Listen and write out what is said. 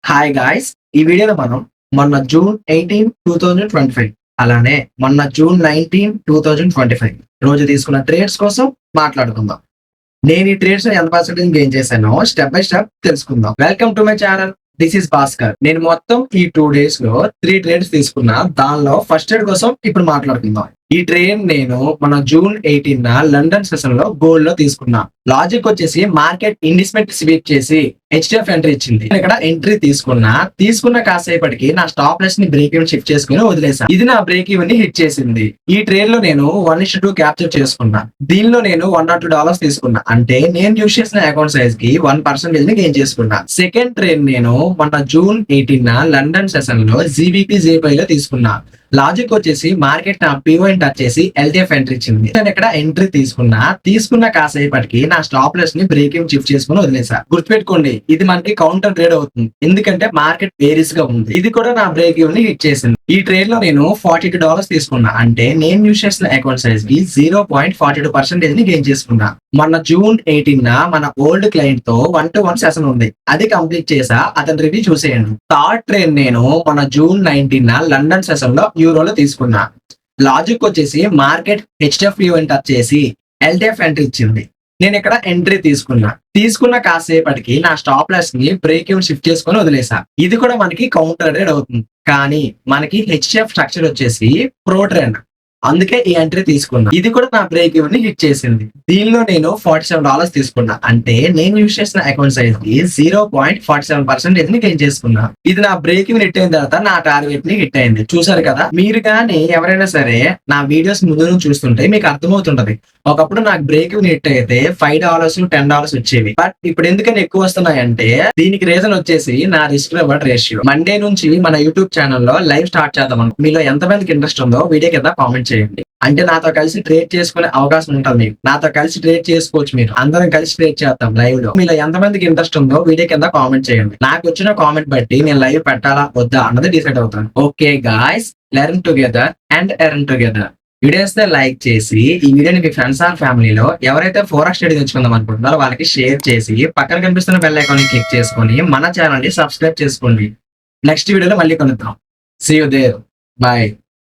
Hi guys! ఈ వీడియోలో మనం మొన్న జూన్ 18, 2025 అలానే మొన్న జూన్ 19, 2025 రోజు తీసుకున్న ట్రేడ్స్ కోసం మాట్లాడుకుందాం. నేను ఈ ట్రేడ్స్ ఎంత పర్సెంటేజ్ గెయిన్ చేశానో స్టెప్ బై స్టెప్ తెలుసుకుందాం. Welcome to my channel. This is Bhaskar. నేను మొత్తం ఈ 2 డేస్ లో 3 ట్రేడ్స్ తీసుకున్నా. దానిలో ఫస్ట్ ట్రేడ్ కోసం ఇప్పుడు మాట్లాడుకుందాం. ఈ ట్రేడ్ నేను మన జూన్ 18 లండన్ సెషన్ లో గోల్డ్ లో తీసుకున్నా. లాజిక్ వచ్చేసి మార్కెట్ ఇండిస్మెంట్ స్వీప్ చేసి హెచ్డిఎఫ్ ఎంట్రీ ఇచ్చింది. నేను ఇక్కడ ఎంట్రీ తీసుకున్న కాసేపటికి నా స్టాప్ లెస్ ని బ్రేక్ ఈవెన్ షిఫ్ట్ చేసుకుని వదిలేసా. ఇది నా బ్రేక్ ఈవెన్ ని హిట్ చేసింది. ఈ ట్రేడ్ లో నేను 1:2 క్యాప్చర్ చేసుకున్నా. దీనిలో నేను $102 తీసుకున్నా. అంటే నేను యూస్ చేసిన అకౌంట్ సైజ్ కి 1% ని గెయిన్ చేసుకున్నా. సెకండ్ ట్రేడ్ నేను మన జూన్ 18 లండన్ సెషన్ లో జీబీపీ జేపై లో తీసుకున్నా. లాజిక్ వచ్చేసి మార్కెట్ నా పిఓ టచ్ చేసి ఎల్టీఎఫ్ ఎంట్రీ ఇచ్చింది. నేను ఇక్కడ ఎంట్రీ తీసుకున్న కాసేపటికి నా స్టాప్ లెస్ ని బ్రేక్ ఈవెన్ షిఫ్ట్ చేసుకుని వదిలేసా. గుర్తుపెట్టుకోండి, ఇది మనకి కౌంటర్ ట్రేడ్ అవుతుంది, ఎందుకంటే మార్కెట్ వేరీస్ గా ఉంది. ఇది కూడా నా బ్రేక్ ఈవెన్ ని హిట్ చేసింది. ఈ ట్రేడ్ లో నేను $42 తీసుకున్నా. అంటే నేను యూస్ చేసిన అకౌంట్ సైజ్ కి 0.42% ని గెయిన్ చేసుకున్నా. మొన్న జూన్ 18 మన ఓల్డ్ క్లయింట్ తో 1-to-1 సెషన్ ఉంది. అది కంప్లీట్ చేసా. అతని రివ్యూ చూసేయండి. థర్డ్ ట్రేడ్ నేను మన జూన్ 19 లండన్ సెషన్ లో యూరోలో తీసుకున్నా. లాజిక్ వచ్చేసి మార్కెట్ హెచ్డిఎఫ్ టచ్ చేసి ఎల్టీఎఫ్ ఎంట్రీ ఇచ్చింది. నేను ఇక్కడ ఎంట్రీ తీసుకున్న కాసేపటికి నా స్టాప్ లాస్ ని బ్రేక్ ఈవెన్ షిఫ్ట్ చేసుకొని వదిలేసా. ఇది కూడా మనకి కౌంటర్ ట్రేడ్ అవుతుంది, కానీ మనకి హెచ్డిఎఫ్ స్ట్రక్చర్ వచ్చేసి ప్రో ట్రెండ్, అందుకే ఈ ఎంట్రీ తీసుకున్నా. ఇది కూడా నా బ్రేక్ ఈవెన్ ని హిట్ చేసింది. దీనిలో నేను $47 తీసుకున్నా. అంటే నేను యూస్ చేసిన అకౌంట్ సైజ్ కి 0.47% ని గెయిన్ చేసుకున్నా. ఇది నా బ్రేక్ ఈవెన్ హిట్ అయిన తర్వాత నా టార్గెట్ ని హిట్ అయింది. చూసారు కదా. మీరు కానీ ఎవరైనా సరే నా వీడియోస్ ముందు నుంచి చూస్తుంటే మీకు అర్థమవుతుంటది. ఒకప్పుడు నాకు బ్రేక్ ఈవెన్ హిట్ అయితే $5, $10 వచ్చేవి. బట్ ఇప్పుడు ఎందుకని ఎక్కువ వస్తున్నాయంటే దీనికి రీజన్ వచ్చేసి నా రిస్క్ రివార్డ్ రేషియో. మండే నుంచి మన యూట్యూబ్ ఛానల్లో లైవ్ స్టార్ట్ చేద్దాం. మీలో ఎంతమందికి ఇంట్రెస్ట్ ఉందో వీడియో కింద కామెంట్ చేయండి. అంటే నాతో కలిసి ట్రేడ్ చేసుకునే అవకాశం ఉంటుంది మీకు. నాతో కలిసి ట్రేడ్ చేసుకోవచ్చు. మీరు అందరం కలిసి ట్రేడ్ చేద్దాం లైవ్ లో. మీలో ఎంతమందికి ఇంట్రెస్ట్ ఉందో వీడియో కింద కామెంట్ చేయండి. నాకు వచ్చిన కామెంట్ బట్టి నేను లైవ్ పెట్టాలా వద్దా అన్నది డిసైడ్ అవుతాను. Okay guys, learn together and earn together. Videos like చేసి ఈ వీడియోని మీ ఫ్రెండ్స్ ఆర్ ఫ్యామిలీలో ఎవరైతే ఫోరెక్స్ ట్రేడింగ్ తెచ్చుకుందాం అనుకుంటున్నారో వాళ్ళకి షేర్ చేసి పక్కన కనిపిస్తున్న బెల్ ఐకాన్ ని క్లిక్ చేసుకొని మన ఛానల్ ని సబ్స్క్రైబ్ చేసుకోండి. నెక్స్ట్ వీడియోలో మళ్ళీ కలుద్దాం. See you there. బాయ్.